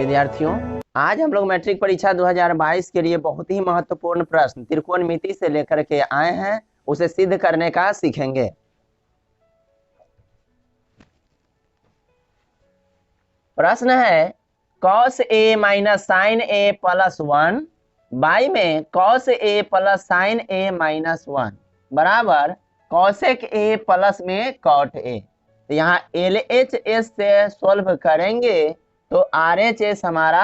विद्यार्थियों, आज हम लोग मैट्रिक परीक्षा 2022 के लिए बहुत ही महत्वपूर्ण प्रश्न त्रिकोणमिति से लेकर के आए हैं, उसे सिद्ध करने का सीखेंगे। प्रश्न है cos a minus sine a plus 1 by में cos a plus sine a minus 1 बराबर cosec a प्लस में cot a। तो यहाँ LHS से सोल्व करेंगे तो RHS हमारा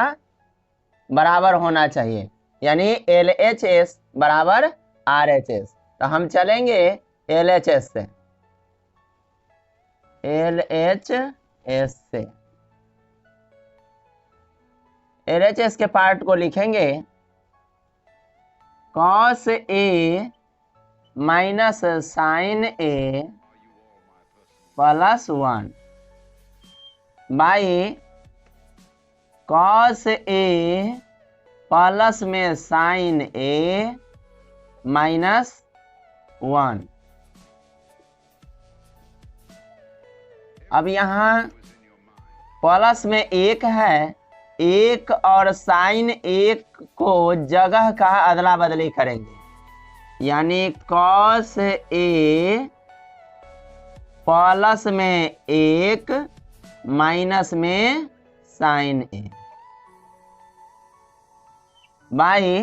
बराबर होना चाहिए, यानी LHS बराबर RHS। तो हम चलेंगे LHS से, LHS के पार्ट को लिखेंगे cos A minus sine A plus 1 by cos A plus में साइन A माइनस 1। अब यहाँ प्लस में 1 है, 1 और साइन 1 को जगह का अदला बदली करेंगे, यानी cos A प्लस में 1 माइनस में sine A by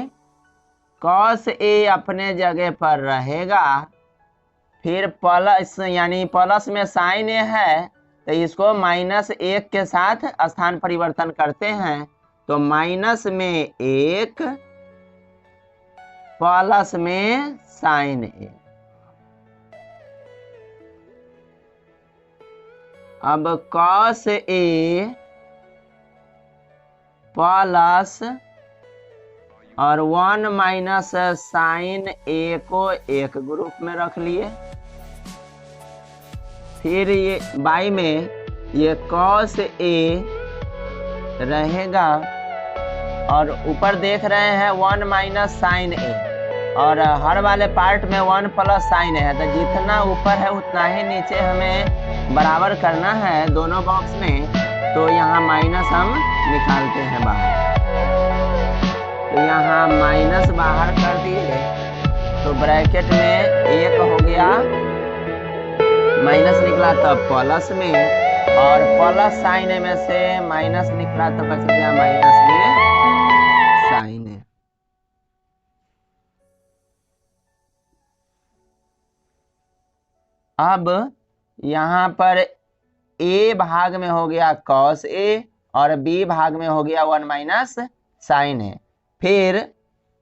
cos A अपने जगह पर रहेगा, फिर प्लस यानी प्लस में साइन A है तो इसको माइनस 1 के साथ स्थान परिवर्तन करते हैं, तो माइनस में 1 प्लस में साइन A। अब cos A प्लस और 1 माइनस साइन A को एक ग्रुप में रख लिए, फिर ये बाई में ये cos A रहेगा और ऊपर देख रहे हैं 1 माइनस साइन A और हर वाले पार्ट में 1 प्लस साइन है, तो जितना ऊपर है उतना ही नीचे हमें बराबर करना है दोनों बॉक्स में। तो यहाँ माइनस हम निकालते हैं बाहर, तो यहाँ माइनस बाहर कर दिए तो ब्रैकेट में 1 हो गया, माइनस निकला तब प्लस में, और प्लस साइन में से माइनस निकला तो बच गया माइनस में साइन। अब यहाँ पर A भाग में हो गया cos A और B भाग में हो गया 1 माइनस साइन A, फिर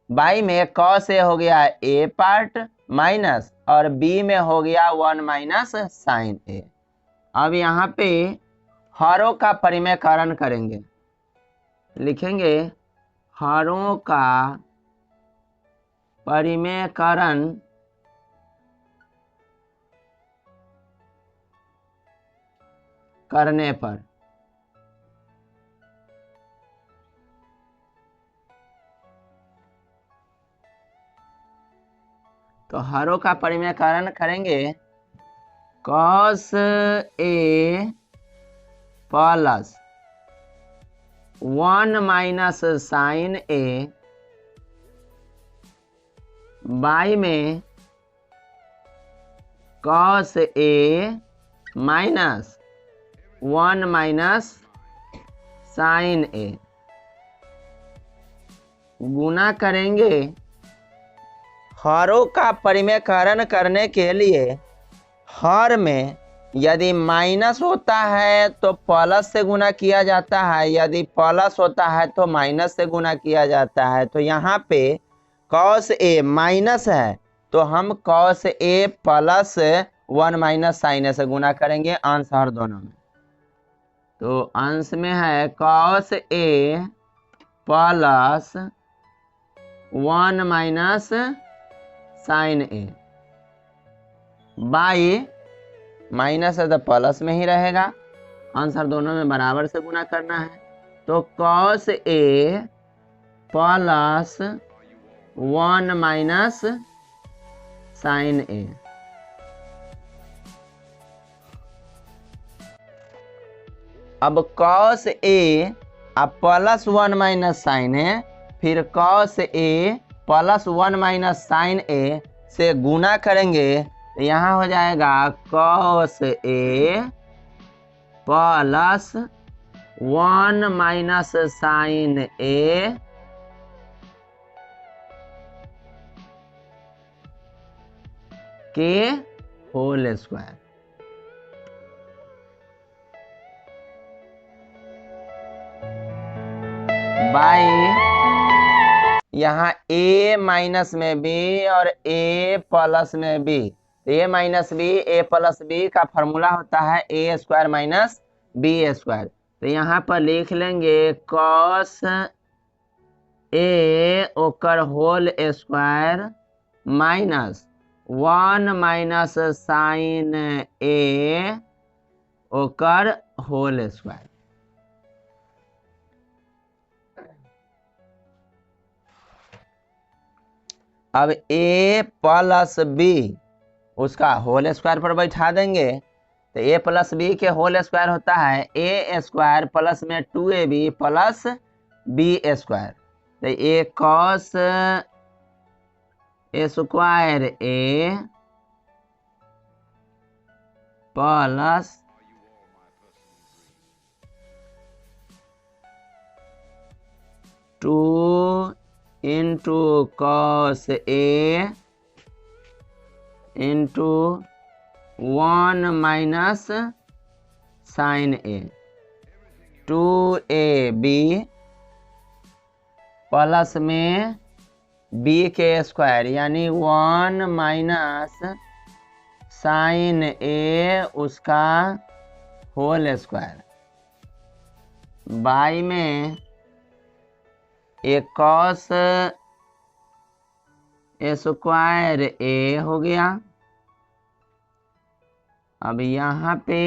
बाई में cos A हो गया A पार्ट माइनस और B में हो गया 1 माइनस साइन A। अब यहाँ पे हरों का परिमेयकरण करेंगे, लिखेंगे हरों का परिमेयकरण करने पर तो हरों का परिमेयकरण करेंगे cos A plus 1 minus sine A by में cos A minus 1 minus sine A गुना करेंगे। हरों का परिमेयकरण करने के लिए हर में यदि माइनस होता है तो प्लस से गुना किया जाता है, यदि प्लस होता है तो माइनस से गुना किया जाता है। तो यहाँ पे cos A माइनस है तो हम cos A plus 1 minus sine A से गुना करेंगे, अंश हर दोनों में। तो अंश में है cos A plus 1 minus sine A by minus है तो प्लस में ही रहेगा, आंसर दोनों में बराबर से गुना करना है। तो cos A plus 1 minus sine A अब cos A अब प्लस 1 माइनस साइन ए, फिर cos A plus 1 minus sine A से गुना करेंगे तो यहाँ हो जाएगा cos A plus 1 minus sine ए के होल स्क्वायर। बाई यहाँ a माइनस में b और a प्लस में b, a minus b a plus b का फॉर्मूला होता है a square minus b square. तो यहाँ पर लिख लेंगे कॉस a ओकर whole square minus 1 minus sine a ओकर होल स्क्वायर। अब a प्लस b उसका होल स्क्वायर पर बैठा देंगे तो a प्लस b के होल स्क्वायर होता है a स्क्वायर प्लस में 2ab प्लस b स्क्वायर। तो a cos square a plus 2 into cos A into 1 minus sine a 2ab plus में b के स्क्वायर यानी 1 माइनस साइन ए उसका होल स्क्वायर बाई में एक कॉस स्क्वायर ए हो गया। अब यहाँ पे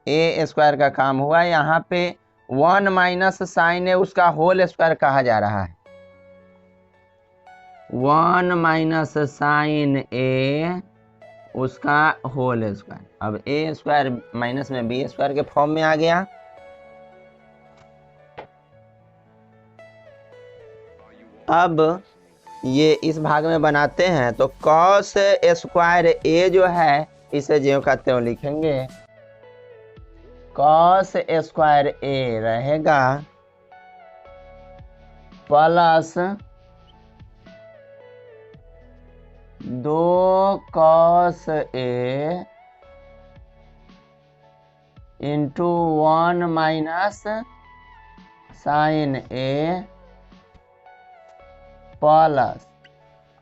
ए स्क्वायर का काम हुआ, यहाँ पे 1 माइनस साइन ए उसका होल स्क्वायर कहा जा रहा है 1 माइनस साइन ए उसका होल स्क्वायर। अब ए स्क्वायर माइनस में बी स्क्वायर के फॉर्म में आ गया। अब ये इस भाग में बनाते हैं तो कॉस स्क्वायर ए जो है इसे ज्यों का त्यों लिखेंगे। कॉस स्क्वायर ए रहेगा plus 2 cos A into 1 minus sine a plus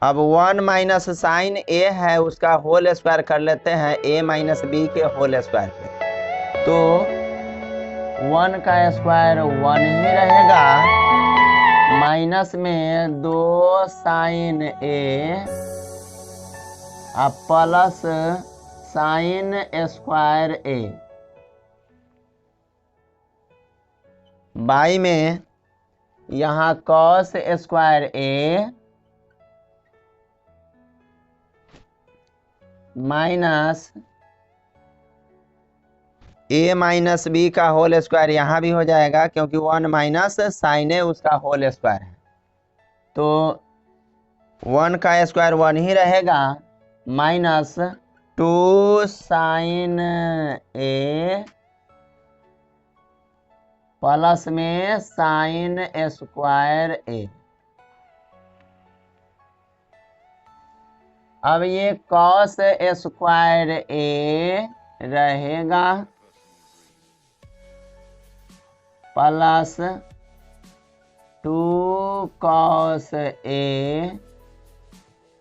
अब 1 माइनस साइन ए है उसका होल स्क्वायर कर लेते हैं a माइनस बी के होल स्क्वायर पे। तो 1 का स्क्वायर 1 ही रहेगा माइनस में 2 साइन ए अब plus sine square A by में यहाँ कॉस स्क्वायर ए माइनस ए माइनस बी का होल स्क्वायर यहाँ भी हो जाएगा क्योंकि 1 माइनस साइन ए उसका होल स्क्वायर है। तो 1 का स्क्वायर 1 ही रहेगा माइनस 2 साइन ए प्लस में साइन स्क्वायर ए। अब ये कॉस स्क्वायर ए रहेगा plus 2 cos A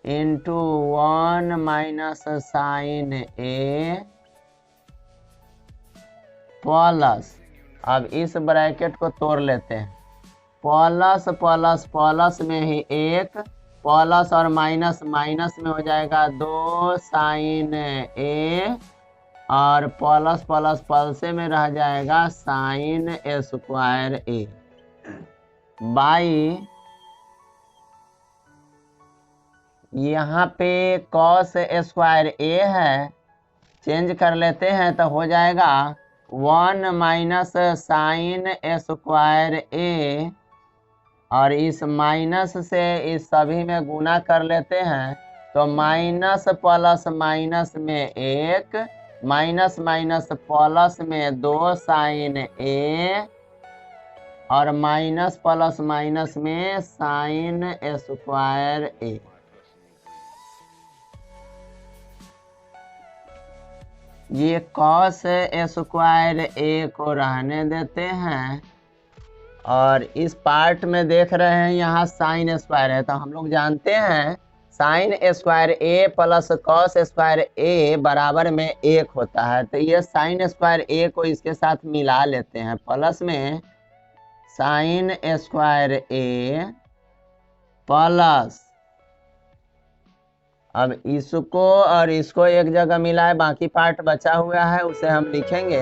into 1 minus sine a plus अब इस ब्रैकेट को तोड़ लेते हैं प्लस प्लस प्लस में ही एक प्लस और माइनस माइनस में हो जाएगा 2 साइन ए और प्लस प्लस प्लस में रह जाएगा साइन स्क्वायर ए बाई यहाँ पे कॉस स्क्वायर ए है चेंज कर लेते हैं तो हो जाएगा 1 माइनस साइन स्क्वायर ए, और इस माइनस से इस सभी में गुना कर लेते हैं तो माइनस प्लस माइनस में 1, माइनस माइनस प्लस में 2 साइन ए, और माइनस प्लस माइनस में साइन स्क्वायर ए। ये कॉस स्क्वायर ए को रहने देते हैं, और इस पार्ट में देख रहे हैं यहाँ साइन स्क्वायर है, तो हम लोग जानते हैं साइन स्क्वायर ए प्लस कॉस स्क्वायर ए बराबर में 1 होता है। तो ये साइन स्क्वायर ए को इसके साथ मिला लेते हैं, प्लस में साइन स्क्वायर ए प्लस, अब इसको और इसको एक जगह मिलाए, बाकी पार्ट बचा हुआ है उसे हम लिखेंगे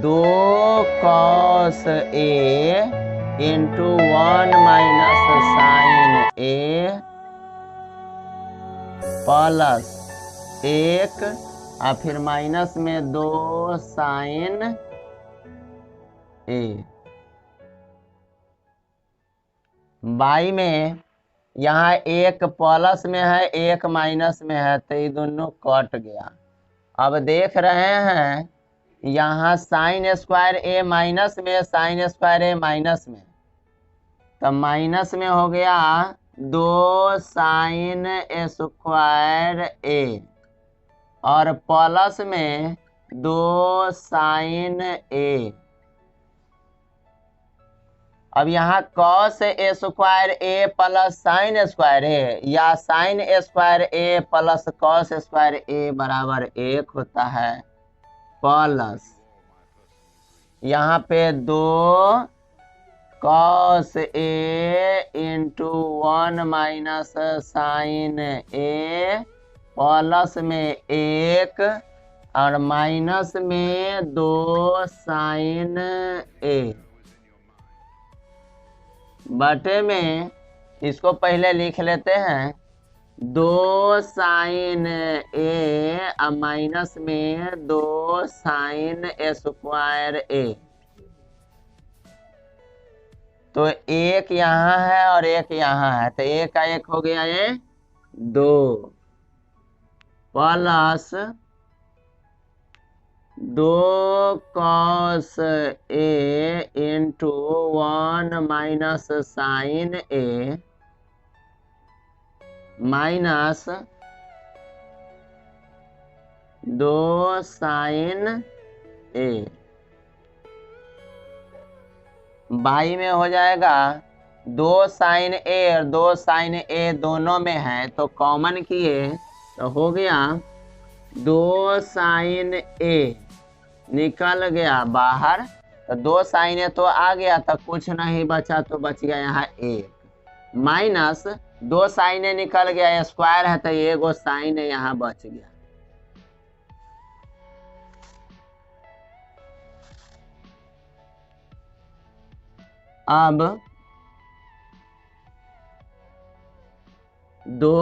2 cos A into 1 minus sine a plus 1, और फिर माइनस में 2 साइन ए। बाई में यहाँ 1 प्लस में है 1 माइनस में है, तो ये दोनों कट गया। अब देख रहे हैं यहाँ साइन स्क्वायर ए माइनस में, साइन स्क्वायर ए माइनस में, तो माइनस में हो गया 2 साइन स्क्वायर ए, और प्लस में 2 साइन ए। अब यहाँ cos A square A plus sine square ए, या साइन स्क्वायर ए प्लस कॉस स्क्वायर ए बराबर 1 होता है, प्लस यहाँ पे 2 cos A into 1 minus sine a plus में 1, और माइनस में 2 साइन ए, बटे में इसको पहले लिख लेते हैं 2 साइन ए और माइनस में 2 साइन स्क्वायर ए। तो 1 यहाँ है और 1 यहाँ है, तो 1 का 1 हो गया ये 2, plus 2 cos A into 1 minus sine A minus 2 sine A. By में हो जाएगा 2 साइन ए और 2 साइन ए दोनों में है, तो कॉमन किए तो हो गया 2 साइन ए निकल गया बाहर, तो 2 साइन ए तो आ गया, तो कुछ नहीं बचा, तो बच गया यहाँ 1, माइनस 2 साइन ए निकल गया, स्क्वायर है तो 1 साइन ए यहाँ बच गया। अब 2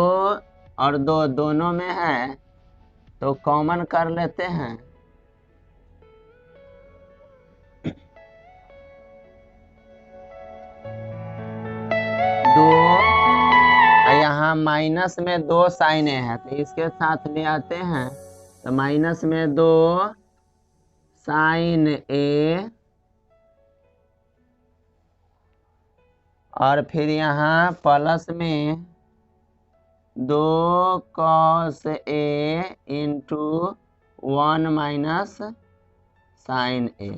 और 2 दोनों में है, तो कॉमन कर लेते हैं। 2 यहाँ माइनस में 2 साइन ए है, तो इसके साथ ले आते हैं, तो माइनस में 2 साइन ए, और फिर यहाँ प्लस में 2 cos A into 1 minus sine A.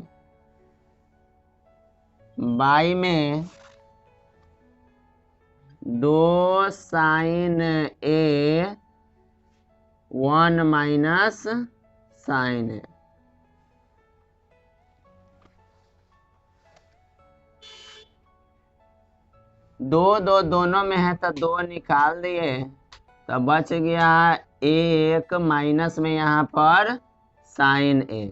By में 2 sine A 1 minus sine A. दोनों में है, तो 2 निकाल दिए, तो बच गया 1 माइनस में यहाँ पर साइन ए।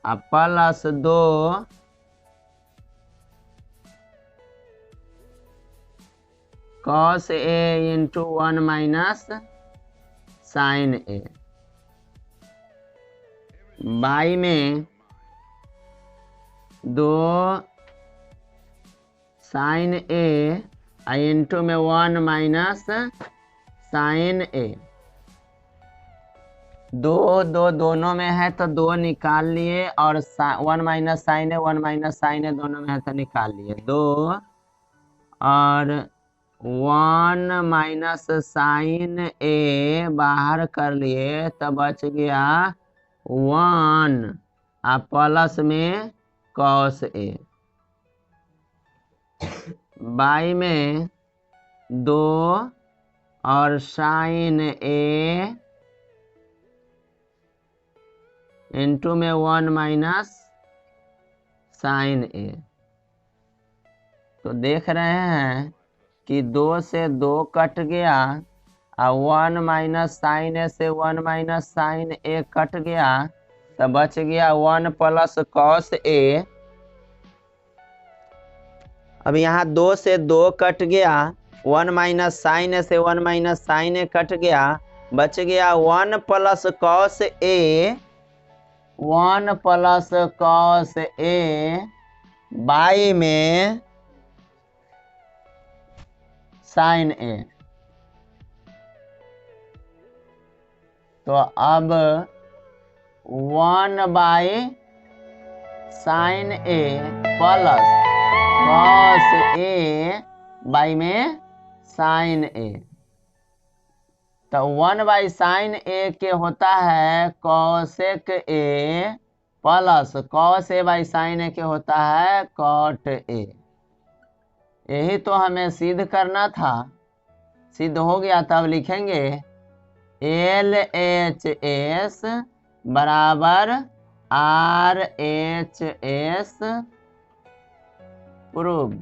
अब plus 2 cos A into 1 minus sine A, by में 2 साइन ए इंटू में 1 माइनस साइन ए। 2 2 दोनों में है तो 2 निकाल लिए, और 1 minus sine A 1 minus sine A दोनों में है तो निकाल लिए। 2 और 1 माइनस साइन ए बाहर कर लिए तो बच गया 1 और प्लस में कॉस ए। बाई में 2 और साइन ए इंटू में 1 माइनस साइन ए। तो देख रहे हैं कि 2 से 2 कट गया और 1 माइनस साइन ए से 1 माइनस साइन ए कट गया तो बच गया 1 प्लस कॉस ए। अब यहाँ 2 से 2 कट गया, 1 माइनस साइन ए से 1 माइनस साइन ए कट गया, बच गया 1 plus cos a. 1 plus cos a by में साइन ए। तो अब 1 by sine a plus cos a by में साइन ए। तो 1 बाई साइन ए के होता है cosec a plus cos a by sine ए के होता है कॉट ए। यही तो हमें सिद्ध करना था, सिद्ध हो गया। तब लिखेंगे LHS बराबर RHS प्रूव्ड।